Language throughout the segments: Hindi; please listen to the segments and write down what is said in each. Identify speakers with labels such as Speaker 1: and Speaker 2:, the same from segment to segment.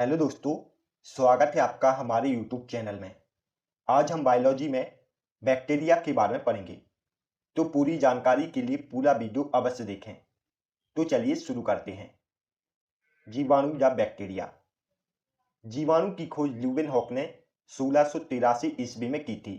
Speaker 1: हेलो दोस्तों, स्वागत है आपका हमारे यूट्यूब चैनल में। आज हम बायोलॉजी में बैक्टीरिया के बारे में पढ़ेंगे। तो पूरी जानकारी के लिए पूरा वीडियो अवश्य देखें। तो चलिए शुरू करते हैं। जीवाणु या बैक्टीरिया। जीवाणु की खोज ल्यूवेनहॉक ने 1683 ईस्वी में की थी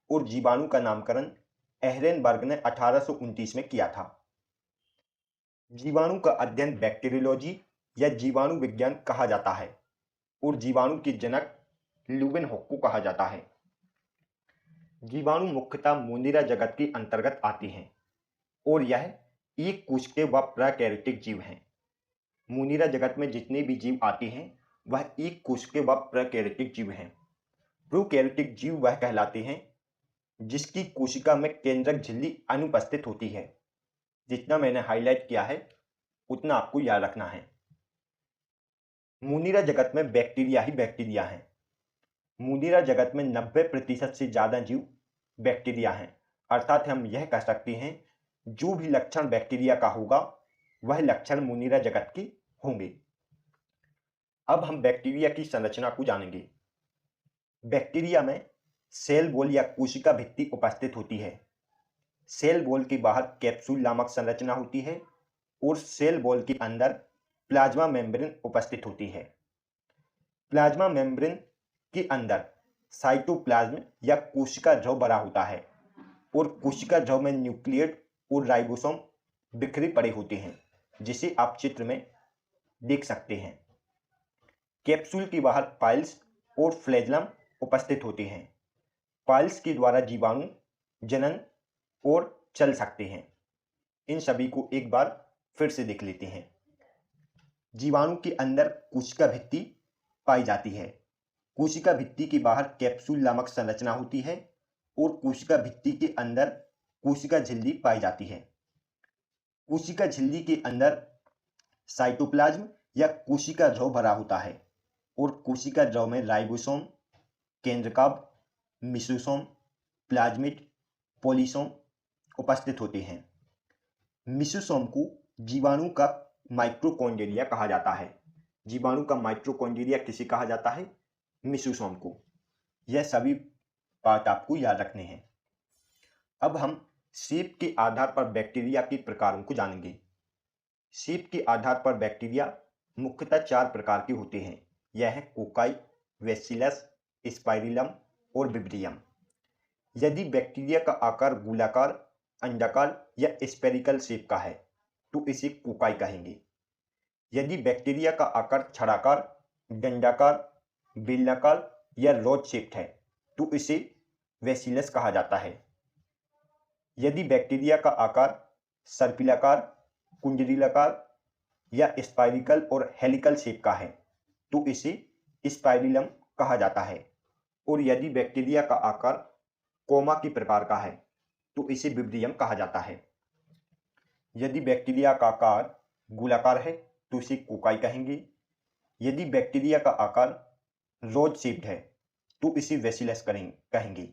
Speaker 1: और जीवाणु का नामकरण एहरेनबर्ग ने 1829 में किया था। जीवाणु का अध्ययन बैक्टीरियोलॉजी या जीवाणु विज्ञान कहा जाता है और जीवाणु के जनक ल्यूवेनहॉक को कहा जाता है। जीवाणु मुख्यतः मोनिरा जगत के अंतर्गत आते हैं और यह एक कोशिकीय व प्रकैरियोटिक जीव हैं। मोनिरा जगत में जितने भी जीव आते हैं वह एक कोशिकीय व प्रकैरियोटिक जीव हैं। प्रोकैरियोटिक जीव वह कहलाते हैं जिसकी कोशिका में केंद्रक झिल्ली अनुपस्थित होती है। जितना मैंने हाईलाइट किया है उतना आपको याद रखना है। मोनिरा जगत में बैक्टीरिया ही बैक्टीरिया हैं। मोनिरा जगत में 90% से ज़्यादा जीव बैक्टीरिया हैं, अर्थात हम यह कह सकते हैं जो भी लक्षण बैक्टीरिया का होगा वह लक्षण मोनिरा जगत के होंगे। अब हम बैक्टीरिया की संरचना को जानेंगे। बैक्टीरिया में सेल वॉल या कोशिका भित्ति उपस्थित होती है। सेल वॉल के बाहर कैप्सूल नामक संरचना होती है और सेल वॉल के अंदर प्लाज्मा मेम्ब्रेन उपस्थित होती है। प्लाज्मा मेम्ब्रेन के अंदर साइटोप्लाज्म या कोशिका ध्रुव भरा होता है और कोशिका ध्रुव में न्यूक्लियड और राइबोसोम बिखरे पड़े होते हैं, जिसे आप चित्र में देख सकते हैं। कैप्सूल के बाहर पाइल्स और फ्लैजेलम उपस्थित होते हैं। पाइल्स के द्वारा जीवाणु जनन और चल सकते हैं। इन सभी को एक बार फिर से देख लेते हैं। जीवाणु के अंदर कोशिका भित्ति पाई जाती है। कोशिका भित्ति के बाहर कैप्सूल नामक संरचना होती है और कोशिका भित्ति के अंदर कोशिका झिल्ली पाई जाती है। कोशिका झिल्ली के अंदर साइटोप्लाज्म या कोशिका ध्रुव भरा होता है और कोशिका ध्रुव में राइबोसोम, केंद्रकाभ, मिसोसोम, प्लाज्मिड, पॉलीसोम उपस्थित होते हैं। मिसोसोम को जीवाणु का माइटोकॉन्ड्रिया कहा जाता है। जीवाणु का माइटोकॉन्ड्रिया किसे कहा जाता है? मिसोसोम को। यह सभी बात आपको याद रखने हैं। अब हम शेप के आधार पर बैक्टीरिया के प्रकारों को जानेंगे। शेप के आधार पर बैक्टीरिया मुख्यतः 4 प्रकार के होते हैं। यह है कोकाई, बैसिलस, स्पाइरिलम और विब्रियम। यदि बैक्टीरिया का आकार गोलाकार, अंडाकार या स्फेरिकल शेप का है तो इसे कोकाई कहेंगे। यदि बैक्टीरिया का आकार छड़ाकार, डंडाकार, बेलनाकार या रॉड शेप्ड है तो इसे बैसिलस कहा जाता है। यदि बैक्टीरिया का आकार सर्पिलाकार, कुंडलीकार या स्पाइरिकल और हेलिकल शेप का है तो इसे स्पाइरिलम कहा जाता है। और यदि बैक्टीरिया का आकार कोमा के प्रकार का है तो इसे विब्रियम कहा जाता है। यदि बैक्टीरिया का आकार गोलाकार है तो इसे कोकाई कहेंगे। यदि बैक्टीरिया का आकार रोड शेप्ड है तो इसे बैसिलस कहेंगे।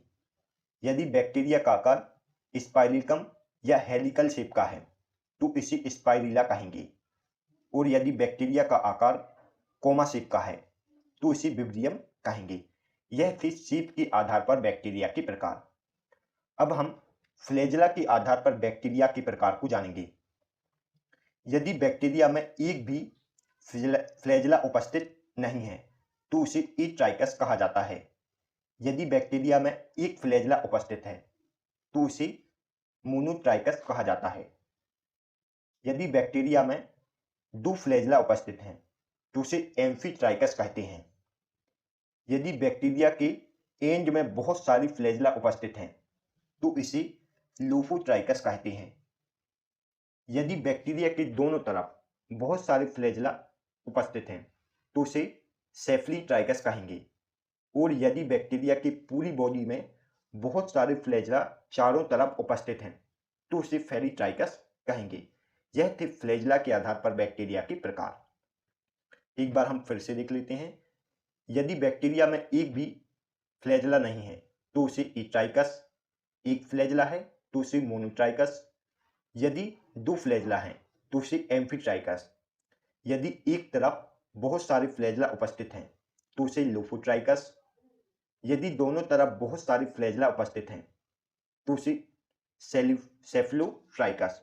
Speaker 1: यदि बैक्टीरिया का आकार स्पाइरिकम या हेलिकल शेप का है तो इसे स्पाइरिला कहेंगे। और यदि बैक्टीरिया का आकार कोमा शेप का है तो इसे विब्रियम कहेंगे। यह थे शेप के आधार पर बैक्टीरिया के प्रकार। अब हम फ्लैजेला के आधार पर बैक्टीरिया के प्रकार को जानेंगे। यदि बैक्टीरिया में एक भी फ्लैजेला उपस्थित नहीं है तो उसे एट्राइकस कहा जाता है। यदि बैक्टीरिया में एक फ्लैजेला उपस्थित है तो उसे मोनोट्राइकस कहा जाता है। यदि बैक्टीरिया में 2 फ्लैजेला उपस्थित हैं तो उसे एम्फीट्राइकस कहते हैं। यदि बैक्टीरिया के एंड में बहुत सारी फ्लैजेला उपस्थित हैं तो इसे लोफोट्राइकस कहते हैं। यदि बैक्टीरिया के दोनों तरफ बहुत सारे फ्लैजेला उपस्थित हैं तो उसे सेफलीट्राइकस कहेंगे। और यदि बैक्टीरिया की पूरी बॉडी में बहुत सारे फ्लैजेला चारों तरफ उपस्थित हैं तो उसे फेरीट्राइकस कहेंगे। यह थे फ्लैजेला के आधार पर बैक्टीरिया के प्रकार। एक बार हम फिर से देख लेते हैं। यदि बैक्टीरिया में एक भी फ्लैजेला नहीं है तो उसे एट्राइकस, एक फ्लैजेला है तो उसे मोनोट्राइकस, यदि 2 फ्लैजेला हैं तो उसे एम्फीट्राइकस, यदि एक तरफ बहुत सारे फ्लैजेला उपस्थित हैं तो उसे लोफोट्राइकस, यदि दोनों तरफ बहुत सारी फ्लैजेला उपस्थित हैं तो उसे सेफलोट्राइकस,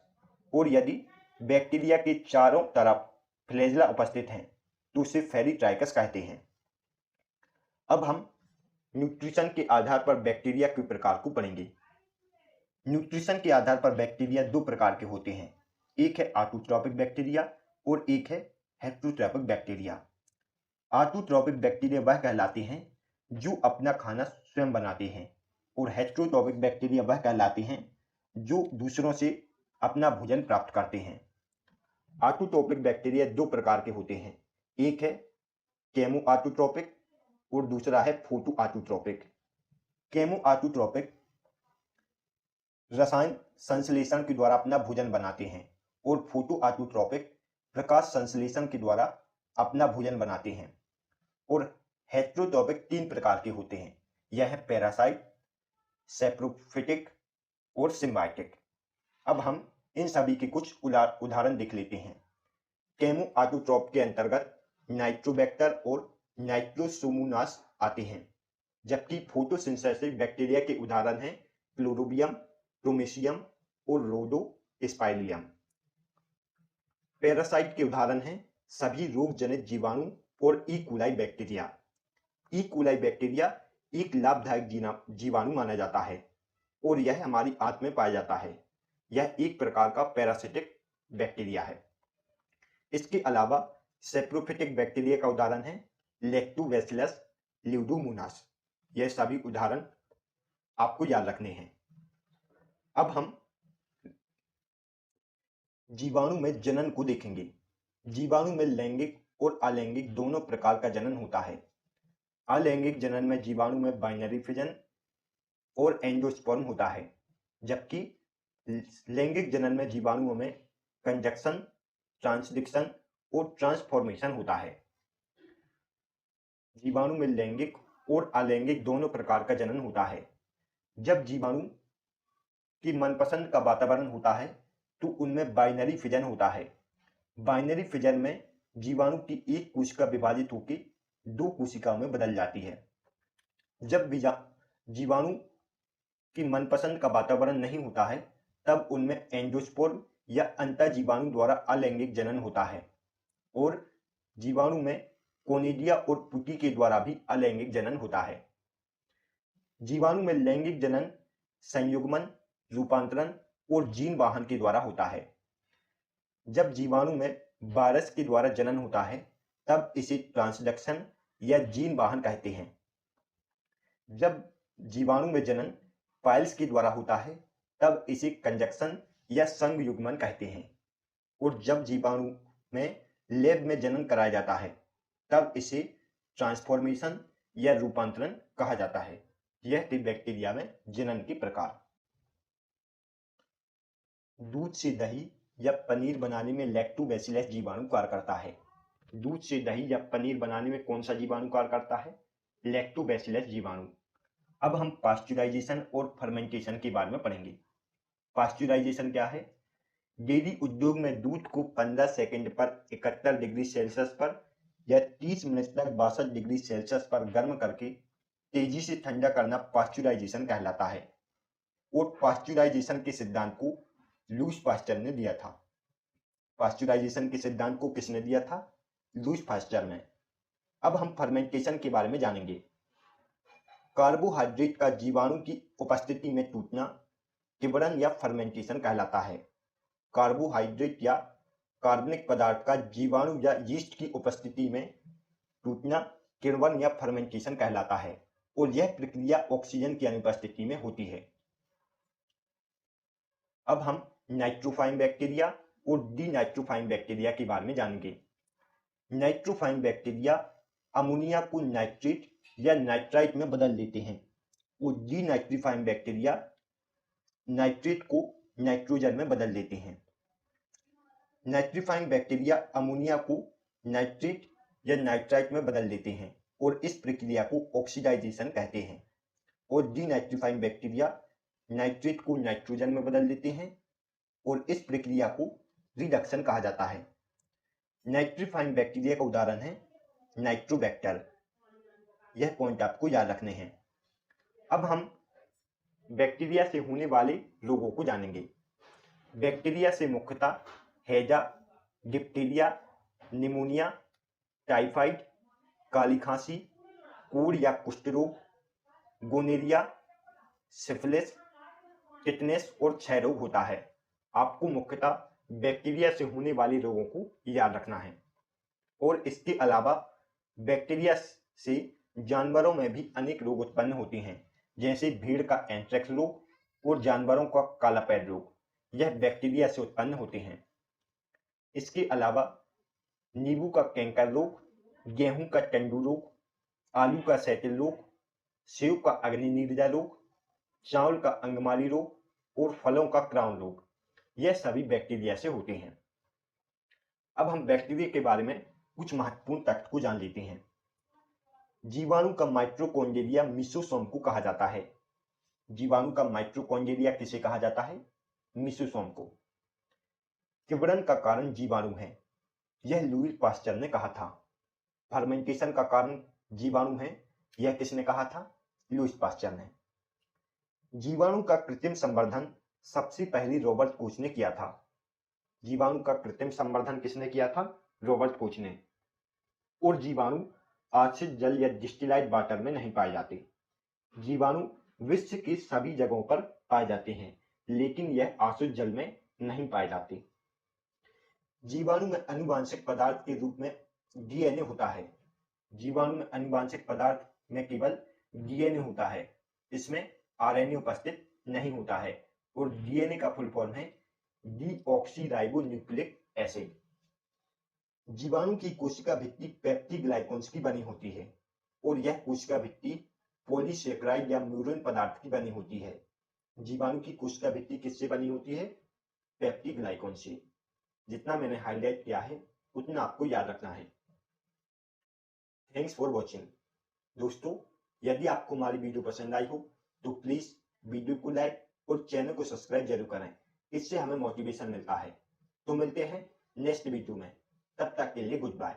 Speaker 1: और यदि बैक्टीरिया के चारों तरफ फ्लैजेला उपस्थित हैं तो उसे फेरिट्राइकस कहते हैं। अब हम न्यूट्रिशन के आधार पर बैक्टीरिया के प्रकार को पढ़ेंगे। न्यूट्रिशन के आधार पर बैक्टीरिया दो प्रकार के होते हैं, एक है ऑटोट्रॉपिक बैक्टीरिया और एक है हेटेरोट्रॉपिक बैक्टीरिया। ऑटोट्रॉपिक बैक्टीरिया वह कहलाते हैं जो अपना खाना स्वयं बनाते हैं, और हेटेरोट्रॉपिक बैक्टीरिया वह कहलाते हैं जो दूसरों से अपना भोजन प्राप्त करते हैं। ऑटोट्रॉपिक बैक्टीरिया दो प्रकार के होते हैं, एक है केमो ऑटोट्रॉपिक और दूसरा है फोटो ऑटोट्रॉपिक। केमो ऑटोट्रॉपिक रसायन संश्लेषण के द्वारा अपना भोजन बनाते हैं, और फोटो ऑटोट्रॉपिक प्रकाश संश्लेषण के द्वारा अपना भोजन बनाते हैं। और हेटेरोट्रॉपिक तीन प्रकार के होते हैं, यह है पैरासाइट, सैप्रोफिटिक और सिम्बायोटिक। अब हम इन सभी के कुछ उदाहरण देख लेते हैं। केमो ऑटोट्रॉप के अंतर्गत नाइट्रोबैक्टर और नाइट्रोसोमोनास आते हैं, जबकि फोटोसिंथेसिस बैक्टीरिया के उदाहरण हैं क्लोरोबियम, प्रोमेशियम और रोडोस्पाइरियम। पैरासाइट के उदाहरण हैं सभी रोग जनित जीवाणु और E coli bacteria. E coli bacteria एक लाभदायक जीवाणु माना जाता है और यह हमारी आंत में पाया जाता है। यह एक प्रकार का पैरासिटिक बैक्टीरिया है। इसके अलावा सैप्रोफिटिक बैक्टीरिया का उदाहरण है लैक्टोबैसिलस ल्यूडोमोनास। यह सभी उदाहरण आपको याद रखने हैं। अब हम जीवाणु में जनन को देखेंगे। जीवाणु में लैंगिक और अलैंगिक दोनों प्रकार का जनन होता है। अलैंगिक जनन में जीवाणु में बाइनरी फिजन और एंडोस्पर्म होता है, जबकि लैंगिक जनन में जीवाणुओं में कंजक्शन, ट्रांसडिक्शन और ट्रांसफॉर्मेशन होता है। जीवाणु में लैंगिक और अलैंगिक दोनों प्रकार का जनन होता है। जब जीवाणु की मनपसंद का वातावरण होता है तो उनमें बाइनरी फिजन होता है। बाइनरी फिजन में जीवाणु की एक कोशिका विभाजित होकर दो कोशिकाओं में बदल जाती है। जब जीवाणु की मनपसंद का वातावरण नहीं होता है तब उनमें एंडोस्पर्म या अंतः जीवाणु द्वारा अलैंगिक जनन होता है, और जीवाणु में कोनिडिया और पुटी के द्वारा भी अलैंगिक जनन होता है। जीवाणु में लैंगिक जनन संयुग्मन, रूपांतरण और जीन वाहन के द्वारा होता है। जब जीवाणु में वायरस के द्वारा जनन होता है तब इसे ट्रांसडक्शन या जीन वाहन कहते हैं। जब जीवाणु में जनन पाइल्स के द्वारा होता है तब इसे कंजक्शन या संयुग्मन कहते हैं, और जब जीवाणु में लैब में जनन कराया जाता है तब इसे ट्रांसफॉर्मेशन या रूपांतरण कहा जाता है। यह थी बैक्टीरिया में जनन के प्रकार। दूध से दही या पनीर बनाने में लैक्टोबैसिलस जीवाणु कार्य करता है। दूध से दही या पनीर बनाने में कौन सा जीवाणु कार्य करता है? लैक्टोबैसिलस जीवाणु। अब हम पास्चुराइजेशन और फर्मेंटेशन के बारे में पढ़ेंगे। पास्चुराइजेशन क्या है? डेयरी उद्योग में दूध को 15 सेकंड पर 71 डिग्री सेल्सियस पर या 30 मिनट तक 62 डिग्री सेल्सियस पर गर्म करके तेजी से ठंडा करना पास्चुराइजेशन कहलाता है, और पास्चुराइजेशन के सिद्धांत को लुईस पास्चर ने दिया था। पास्चुराइजेशन के सिद्धांत को किसने दिया था? लुईस पास्चर ने। अब हम फर्मेंटेशन के बारे में जानेंगे। कार्बोहाइड्रेट का जीवाणु की उपस्थिति में टूटना किण्वन या फर्मेंटेशन कहलाता है। कार्बोहाइड्रेट या कार्बनिक पदार्थ का जीवाणु या यीस्ट की उपस्थिति में टूटना किण्वन या फर्मेंटेशन कहलाता है, और यह प्रक्रिया ऑक्सीजन की अनुपस्थिति में होती है। अब हम नाइट्रोफाइन बैक्टीरिया और डीनाइट्रोफाइन बैक्टीरिया के बारे में जानेंगे। नाइट्रोफाइन बैक्टीरिया अमोनिया को नाइट्रेट या नाइट्राइट में बदल देते हैं, और डीनाइट्रोफाइन बैक्टीरिया नाइट्रेट को नाइट्रोजन में बदल देते हैं। नाइट्रोफाइन बैक्टीरिया अमोनिया को नाइट्रेट या नाइट्राइट में बदल देते हैं, और इस प्रक्रिया को ऑक्सीडाइजेशन कहते हैं। और डीनाइट्रोफाइन बैक्टीरिया नाइट्रेट को नाइट्रोजन में बदल देते हैं, और इस प्रक्रिया को रिडक्शन कहा जाता है। नाइट्रीफाइंग बैक्टीरिया का उदाहरण है नाइट्रोबैक्टर। यह पॉइंट आपको याद रखने हैं। अब हम बैक्टीरिया से होने वाले रोगों को जानेंगे। बैक्टीरिया से मुख्यतः हैजा, डिप्टीरिया, निमोनिया, टाइफाइड, काली खांसी, कोढ़ या कुष्ठ रोग, गोनेरिया, सिफिलिस, टिटनेस और क्षय रोग होता है। आपको मुख्यतः बैक्टीरिया से होने वाले रोगों को याद रखना है। और इसके अलावा बैक्टीरिया से जानवरों में भी अनेक रोग उत्पन्न होते हैं, जैसे भीड़ का एंथ्रेक्स रोग और जानवरों का काला पैर रोग। यह बैक्टीरिया से उत्पन्न होते हैं। इसके अलावा नींबू का कैंकर रोग, गेहूं का टंडू रोग, आलू का सैटिल रोग, सेब का अग्निनीरजा रोग, चावल का अंगमाली रोग और फलों का क्राउन रोग, यह सभी बैक्टीरिया से होते हैं। अब हम बैक्टीरिया के बारे में कुछ महत्वपूर्ण तथ्य को जान लेते हैं। जीवाणु का माइटोकॉन्ड्रिया मिसोसोम को कहा जाता है। जीवाणु का माइटोकॉन्ड्रिया किसे कहा जाता है? मिसोसोम को। किवड़न का कारण जीवाणु है, यह लुईस पास्चर ने कहा था। फर्मेंटेशन का कारण जीवाणु है, यह किसने कहा था? लुईस पास्चर ने। जीवाणु का कृत्रिम संवर्धन सबसे पहले रॉबर्ट कोच ने किया था। जीवाणु का कृत्रिम संवर्धन किसने किया था? रॉबर्ट कोच ने। और जीवाणु आश्रित जल या डिस्टिलाइड वाटर में नहीं पाए जाते। जीवाणु विश्व की सभी जगहों पर पाए जाते हैं, लेकिन यह आश्रित जल में नहीं पाए जाते। जीवाणु में आनुवांशिक पदार्थ के रूप में डीएनए होता है। जीवाणु में आनुवांशिक पदार्थ में केवल डीएनए होता है, इसमें आरएनए उपस्थित नहीं होता है। और डीएनए का फुल फॉर्म है डीऑक्सीराइबोन्यूक्लिक एसिड। जीवाणु की कोशिका भित्ति पेप्टिग्लाइकॉन्स की बनी होती है और यह कोशिका भित्ति पॉलीसेकेराइड या म्यूरिन पदार्थ की बनी होती है। जीवाणु की कोशिका भित्ति किससे बनी होती है? पेप्टिग्लाइकॉन से। जितना मैंने हाईलाइट किया है उतना आपको याद रखना है। Thanks for watching. दोस्तों, यदि आपको हमारी वीडियो पसंद आई हो तो प्लीज वीडियो को लाइक और चैनल को सब्सक्राइब जरूर करें, इससे हमें मोटिवेशन मिलता है। तो मिलते हैं नेक्स्ट वीडियो में, तब तक के लिए गुड बाय।